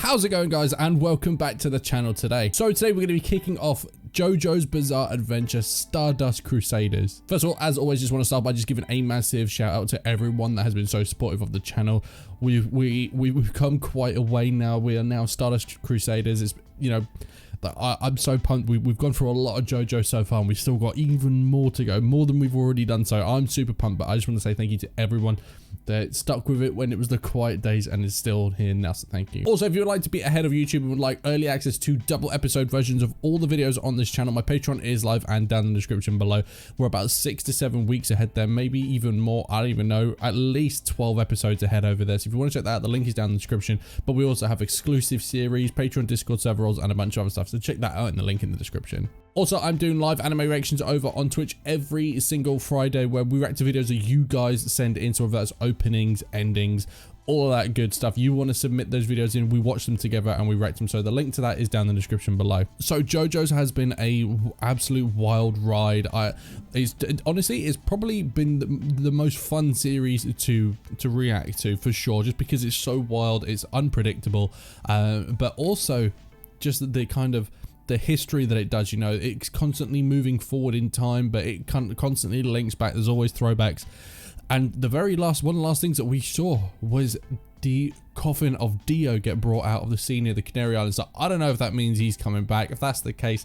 How's it going, guys, and welcome back to the channel today. So today we're going to be kicking off JoJo's Bizarre Adventure Stardust Crusaders. First of all, as always, just want to start by just giving a massive shout out to everyone that has been so supportive of the channel. We've come quite a way now. We are now Stardust Crusaders. It's, you know, I'm so pumped. We've gone through a lot of JoJo so far, and we've still got even more to go, more than we've already done. So I'm super pumped, but I just want to say thank you to everyone that stuck with it when it was the quiet days and is still here now, so thank you. Also, if you would like to be ahead of YouTube and would like early access to double episode versions of all the videos on this channel, my Patreon is live and down in the description below. We're about 6 to 7 weeks ahead there, maybe even more. I don't even know, at least 12 episodes ahead over there. So if you want to check that out, the link is down in the description. But we also have exclusive series, Patreon, Discord server roles, and a bunch of other stuff. So check that out in the link in the description. Also, I'm doing live anime reactions over on Twitch every single Friday, where we react to videos that you guys send in, so whether that's openings, endings, all of that good stuff. You want to submit those videos in, we watch them together and we react them. So the link to that is down in the description below. So JoJo's has been a absolute wild ride. Honestly, it's probably been the most fun series to react to, for sure, just because it's so wild, it's unpredictable, but also just the kind of the history that it does. You know, it's constantly moving forward in time, but it constantly links back. There's always throwbacks. And the very last, one of the last things that we saw was the coffin of Dio get brought out of the sea near the Canary Islands. So I don't know if that means he's coming back. If that's the case,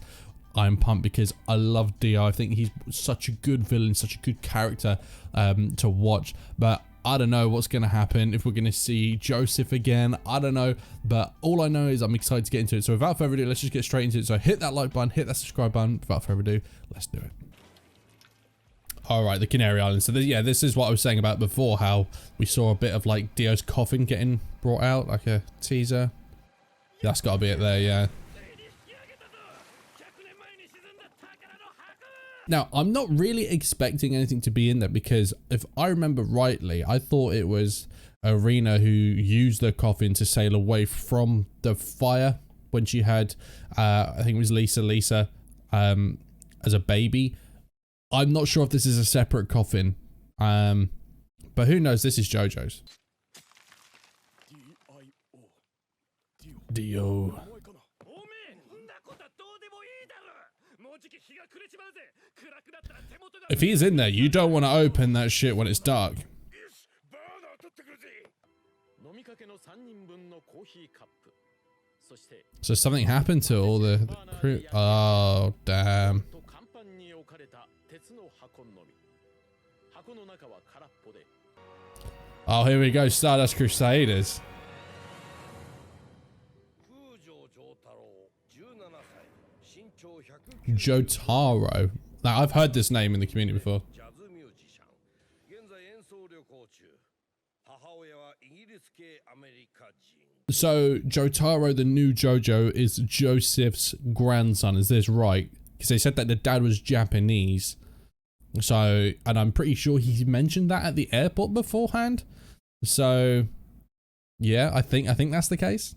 I'm pumped, because I love Dio. I think he's such a good villain, such a good character to watch. But I don't know what's going to happen, if we're going to see Joseph again. I don't know, but all I know is I'm excited to get into it. So without further ado, let's just get straight into it. So hit that like button, hit that subscribe button. Without further ado, let's do it. All right, the Canary Islands. So yeah, this is what I was saying about before, how we saw a bit of like Dio's coffin getting brought out, like a teaser. That's got to be it there, yeah. Now, I'm not really expecting anything to be in there, because if I remember rightly, I thought it was Arena who used the coffin to sail away from the fire when she had, I think it was Lisa, as a baby. I'm not sure if this is a separate coffin, but who knows? This is JoJo's. Dio. If he's in there, you don't want to open that shit when it's dark. So something happened to all the crew. Oh, damn. Oh, here we go. Stardust Crusaders. Jotaro. Now, I've heard this name in the community before. So, Jotaro, the new JoJo, is Joseph's grandson. Is this right? Because they said that the dad was Japanese. So, and I'm pretty sure he mentioned that at the airport beforehand. So, yeah, I think that's the case.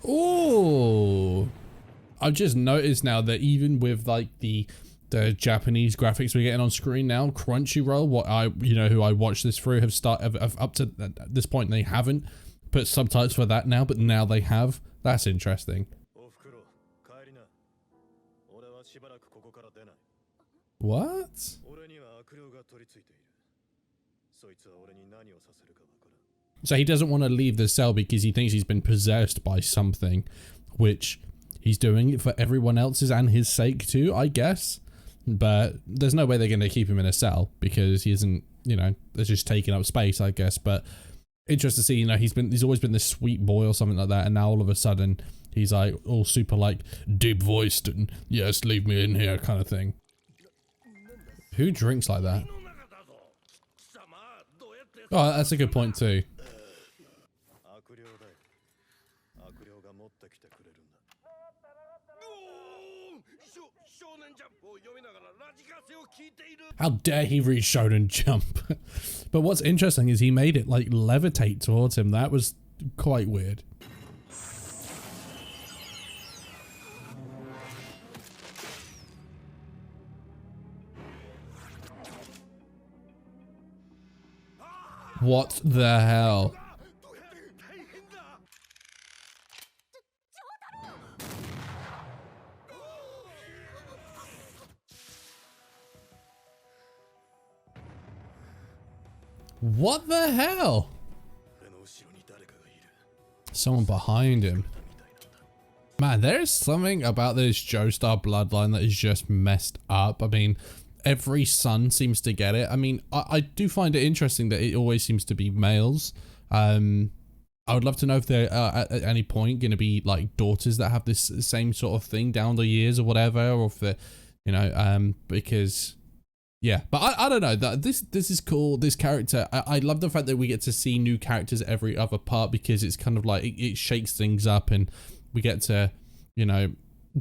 Oh, I've just noticed now that even with like the Japanese graphics we're getting on screen now, Crunchyroll, who I watched this through, have up to this point they haven't put subtitles for that now, but now they have. That's interesting. What? So he doesn't want to leave the cell because he thinks he's been possessed by something, which he's doing it for everyone else's and his sake too, I guess. But there's no way they're going to keep him in a cell, because he isn't, you know, they're just taking up space, I guess. But interesting to see, you know, he's always been this sweet boy or something like that, and now all of a sudden he's like all super like deep voiced and yes, leave me in here kind of thing. Who drinks like that? Oh, that's a good point too. How dare he read Shonen Jump? But what's interesting is he made it like levitate towards him. That was quite weird. What the hell? What the hell? Someone behind him. Man, there's something about this Joestar bloodline that is just messed up. I mean, every son seems to get it. I mean, I do find it interesting that it always seems to be males. I would love to know if there are at any point going to be like daughters that have this same sort of thing down the years or whatever, or if they're, you know, because yeah, but I don't know, that this is cool. This character, I love the fact that we get to see new characters every other part, because it's kind of like it shakes things up, and we get to, you know,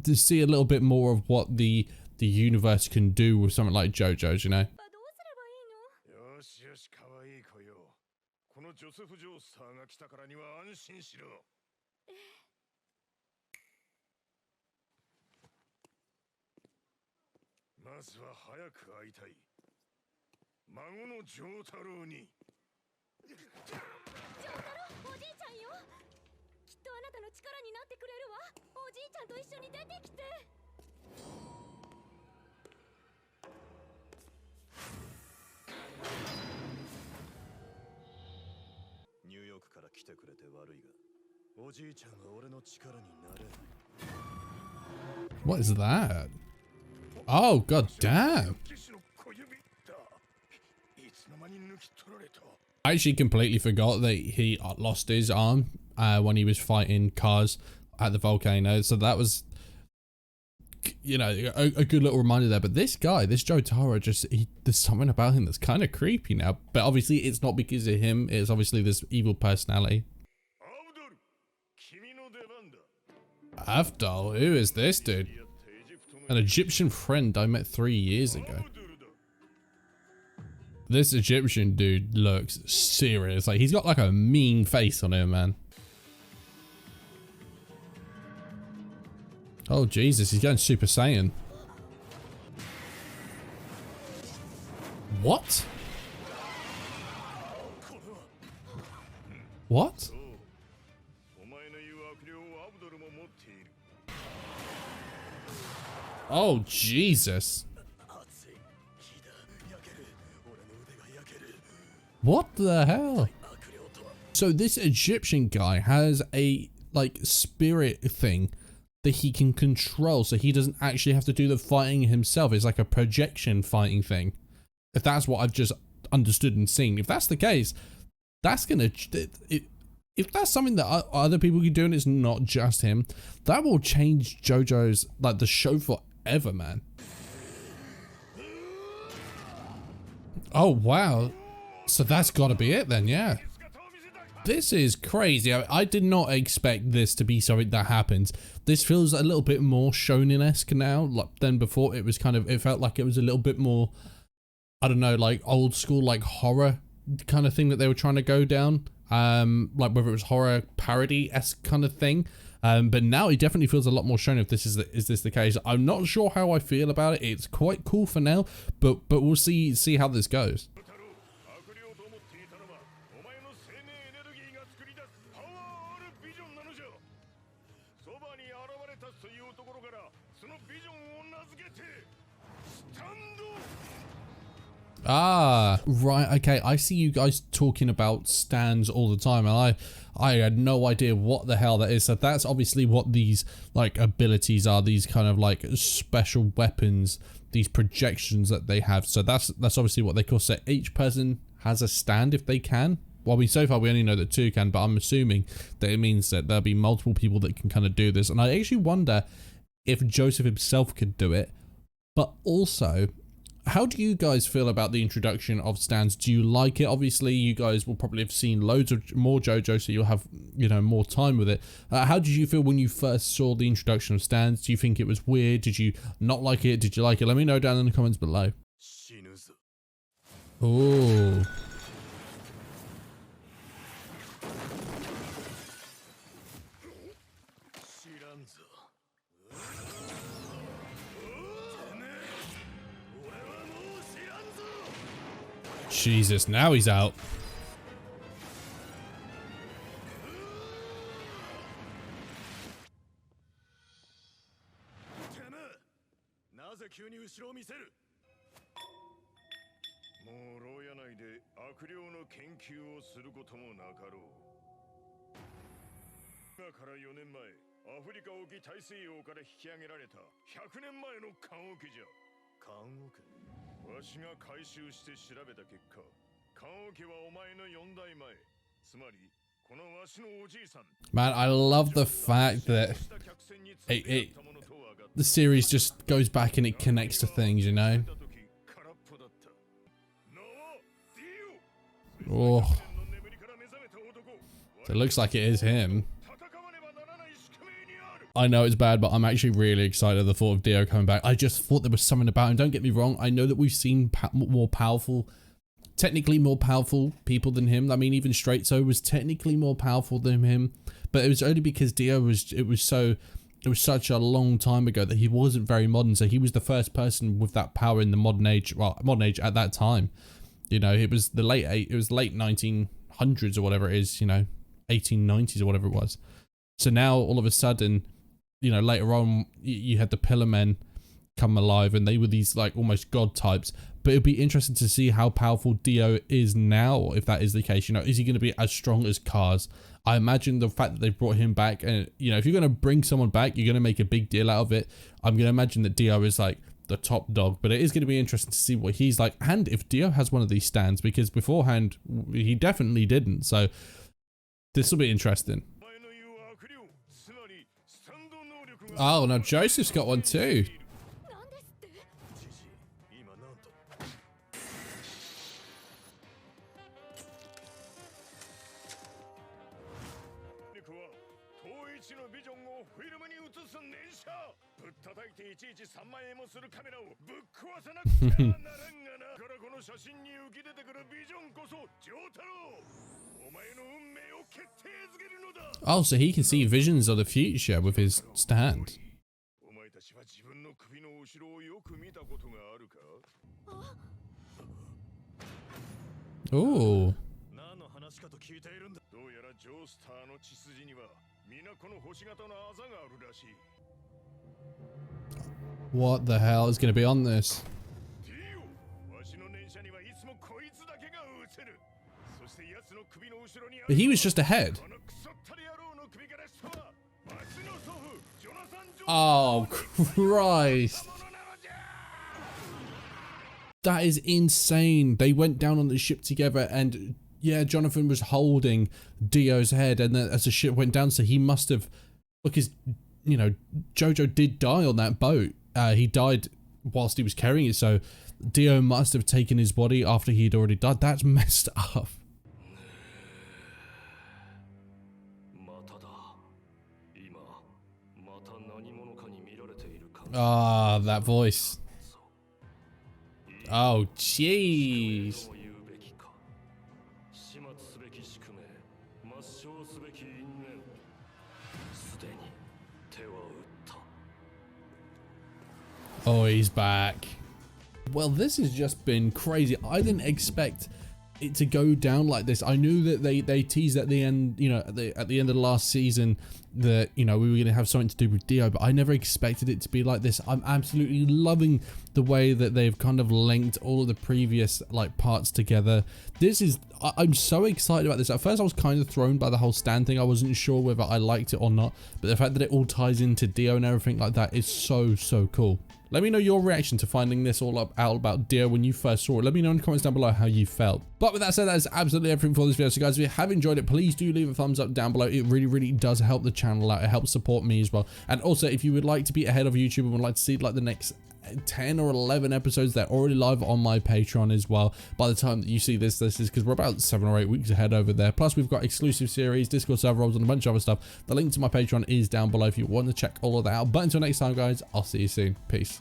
to see a little bit more of what the universe can do with something like JoJo's, you know. What is that? Oh, god damn. I actually completely forgot that he lost his arm when he was fighting cars at the volcano. So that was, you know, a good little reminder there. But this guy, this Jotaro, just, there's something about him that's kind of creepy now. But obviously it's not because of him. It's obviously this evil personality. Avdol, who is this dude? An Egyptian friend I met 3 years ago. This Egyptian dude looks serious. Like, he's got like a mean face on him, man. Oh, Jesus, he's going Super Saiyan. What? What? Oh, Jesus. What the hell? So this Egyptian guy has a, like, spirit thing that he can control, so he doesn't actually have to do the fighting himself. It's like a projection fighting thing. If that's what I've just understood and seen. If that's the case, that's gonna... if that's something that other people can do and it's not just him, that will change JoJo's, like, the show forever, man. Oh, wow. So that's gotta be it then, yeah. This is crazy. I did not expect this to be something that happens. This feels a little bit more shonen-esque now, like, than before. It was kind of, it felt like it was a little bit more, I don't know, like old school, like horror kind of thing that they were trying to go down. Like whether it was horror parody-esque kind of thing. But now it definitely feels a lot more shonen if this is this the case. I'm not sure how I feel about it. It's quite cool for now, but we'll see how this goes. Ah, right, okay, I see you guys talking about stands all the time, and I had no idea what the hell that is. So that's obviously what these, like, abilities are, these kind of, like, special weapons, these projections that they have. So that's obviously what they call, so each person has a stand if they can. Well, so far we only know that 2 can, but I'm assuming that it means that there'll be multiple people that can kind of do this. And I actually wonder if Joseph himself could do it, but also, how do you guys feel about the introduction of stands? Do you like it? Obviously, you guys will probably have seen loads of more JoJo, so you'll have, you know, more time with it. How did you feel when you first saw the introduction of stands? Do you think it was weird? Did you not like it? Did you like it? Let me know down in the comments below. Oh. Jesus, now he's out. Man, I love the fact that the series just goes back and it connects to things, you know? Oh. So it looks like it is him. I know it's bad, but I'm actually really excited at the thought of Dio coming back. I just thought there was something about him. Don't get me wrong. I know that we've seen more powerful, technically more powerful people than him. I mean, even Straight So was technically more powerful than him, but it was only because Dio it was such a long time ago that he wasn't very modern. So he was the first person with that power in the modern age. Well, modern age at that time, you know, it was the late 1900s or whatever it is, you know, 1890s or whatever it was. So now all of a sudden, you know, later on you had the Pillar Men come alive and they were these like almost god types. But it'd be interesting to see how powerful Dio is now, if that is the case. You know, is he going to be as strong as Kars? I imagine the fact that they brought him back, and you know, if you're going to bring someone back, you're going to make a big deal out of it. I'm going to imagine that Dio is like the top dog, but it is going to be interesting to see what he's like, and if Dio has one of these stands, because beforehand he definitely didn't. So this will be interesting. Oh, now Joseph's got one too. Oh, so he can see visions of the future with his stand. Oh. What the hell is going to be on this? But he was just ahead. Oh, Christ. That is insane. They went down on the ship together and yeah, Jonathan was holding Dio's head, and then as the ship went down, so he must have, because, you know, JoJo did die on that boat. He died whilst he was carrying it, so Dio must have taken his body after he'd already died. That's messed up. Ah, that voice. Oh, jeez. Oh, he's back. Well, this has just been crazy. I didn't expect it to go down like this. I knew that they teased at the end, you know, at the end of the last season that, you know, we were going to have something to do with Dio, but I never expected it to be like this. I'm absolutely loving the way that they've kind of linked all of the previous like parts together. I'm so excited about this. At first I was kind of thrown by the whole stand thing. I wasn't sure whether I liked it or not, but the fact that it all ties into Dio and everything like that is so cool. Let me know your reaction to finding this all out about Dio when you first saw it. Let me know in the comments down below how you felt. But with that said, that is absolutely everything for this video. So guys, if you have enjoyed it, please do leave a thumbs up down below. It really does help the channel out. It helps support me as well. And also, if you would like to be ahead of YouTube and would like to see like the next 10 or 11 episodes, they're already live on my Patreon as well. By the time that you see this is because we're about 7 or 8 weeks ahead over there. Plus we've got exclusive series, Discord server roles, and a bunch of other stuff. The link to my Patreon is down below if you want to check all of that out. But until next time guys, I'll see you soon. Peace.